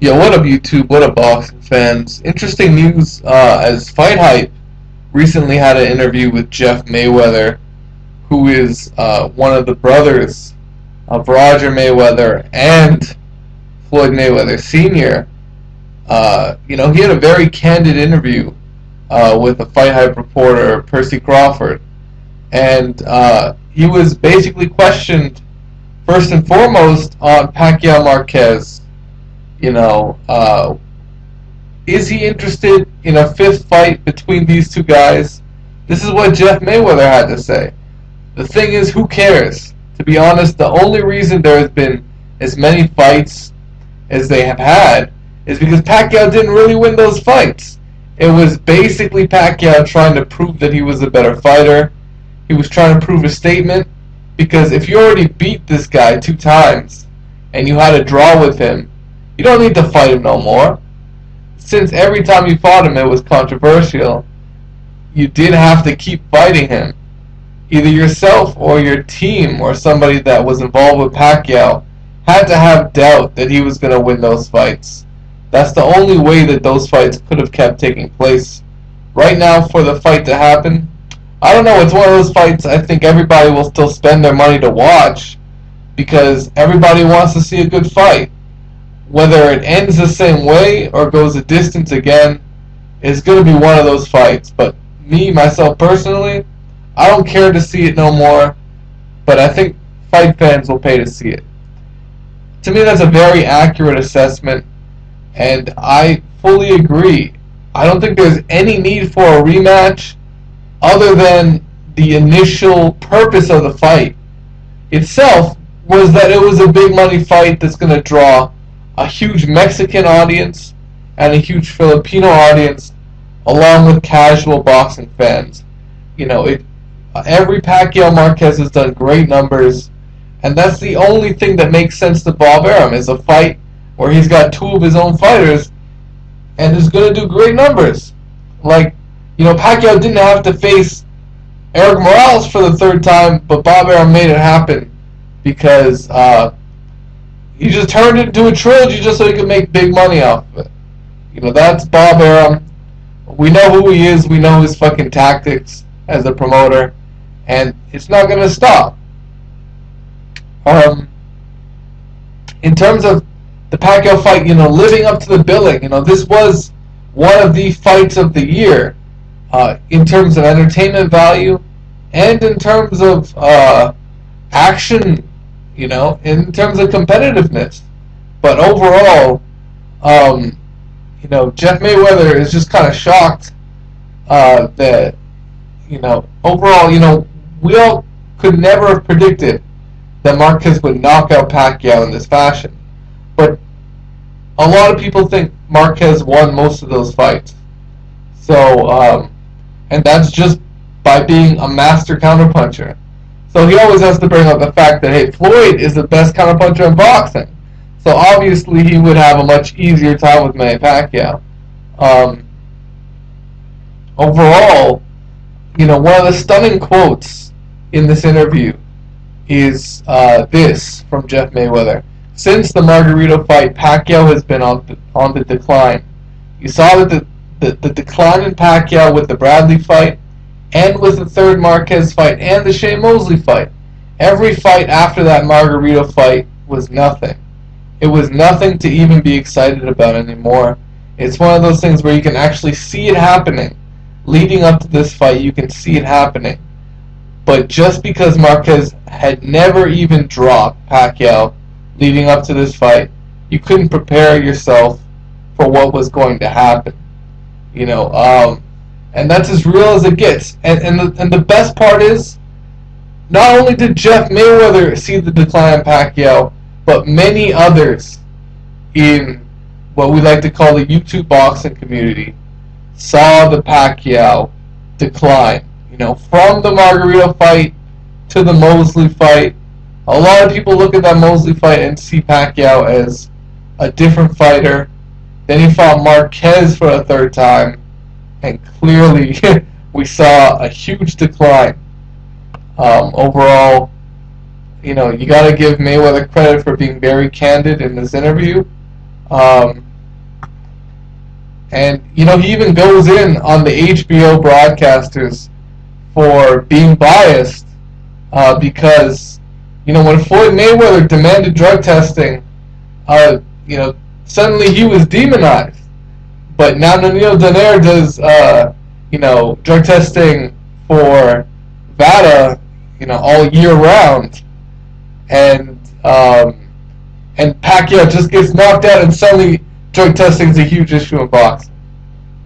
Yo, what up, YouTube? What up, boxing fans? Interesting news as Fight Hype recently had an interview with Jeff Mayweather, who is one of the brothers of Roger Mayweather and Floyd Mayweather Sr. He had a very candid interview with the Fight Hype reporter, Percy Crawford, and he was basically questioned first and foremost on Pacquiao Marquez. Is he interested in a fifth fight between these two guys? This is what Jeff Mayweather had to say. The thing is, who cares? To be honest, the only reason there has been as many fights as they have had is because Pacquiao didn't really win those fights. It was basically Pacquiao trying to prove that he was a better fighter. He was trying to prove a statement, because if you already beat this guy 2 times and you had a draw with him, you don't need to fight him no more. Since every time you fought him it was controversial, you did have to keep fighting him. Either yourself or your team or somebody that was involved with Pacquiao had to have doubt that he was going to win those fights. That's the only way that those fights could have kept taking place. Right now, for the fight to happen, I don't know, it's one of those fights I think everybody will still spend their money to watch, because everybody wants to see a good fight. Whether it ends the same way or goes a distance again, it's going to be one of those fights. But me, myself personally, I don't care to see it no more, but I think fight fans will pay to see it. To me, that's a very accurate assessment, and I fully agree. I don't think there's any need for a rematch other than the initial purpose of the fight itself was that it was a big money fight that's going to draw a huge Mexican audience and a huge Filipino audience, along with casual boxing fans. Every Pacquiao Marquez has done great numbers, and that's the only thing that makes sense to Bob Arum, is a fight where he's got 2 of his own fighters and is going to do great numbers. Pacquiao didn't have to face Eric Morales for the 3rd time, but Bob Arum made it happen because he just turned it into a trilogy just so he could make big money off of it. That's Bob Arum. We know who he is. We know his fucking tactics as a promoter, and it's not going to stop. In terms of the Pacquiao fight, living up to the billing, this was one of the fights of the year in terms of entertainment value and in terms of action, in terms of competitiveness. But overall, Jeff Mayweather is just kind of shocked that, overall, we all could never have predicted that Marquez would knock out Pacquiao in this fashion. But a lot of people think Marquez won most of those fights. So, and that's just by being a master counterpuncher. So he always has to bring up the fact that, hey, Floyd is the best counterpuncher in boxing. So obviously he would have a much easier time with Manny Pacquiao. Overall, one of the stunning quotes in this interview is this from Jeff Mayweather. Since the Margarito fight, Pacquiao has been on the decline. You saw that the decline in Pacquiao with the Bradley fight, and with the 3rd Marquez fight, and the Shane Mosley fight. Every fight after that Margarito fight was nothing. It was nothing to even be excited about anymore. It's one of those things where you can actually see it happening. Leading up to this fight, you can see it happening. But just because Marquez had never even dropped Pacquiao leading up to this fight, you couldn't prepare yourself for what was going to happen. And that's as real as it gets. And the best part is, not only did Jeff Mayweather see the decline in Pacquiao, but many others in what we like to call the YouTube boxing community saw the Pacquiao decline. From the Margarito fight to the Mosley fight, a lot of people look at that Mosley fight and see Pacquiao as a different fighter. Then he fought Marquez for a 3rd time, and clearly we saw a huge decline. Overall, you got to give Mayweather credit for being very candid in this interview. And he even goes in on the HBO broadcasters for being biased because when Floyd Mayweather demanded drug testing, suddenly he was demonized. But now Daniil Donaire does drug testing for VADA all year round, and Pacquiao just gets knocked out, and suddenly drug testing is a huge issue in boxing.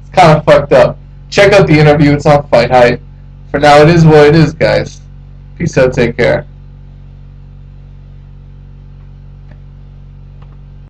It's kind of fucked up. Check out the interview. It's on Fight Hype. For now, it is what it is, guys. Peace out. Take care.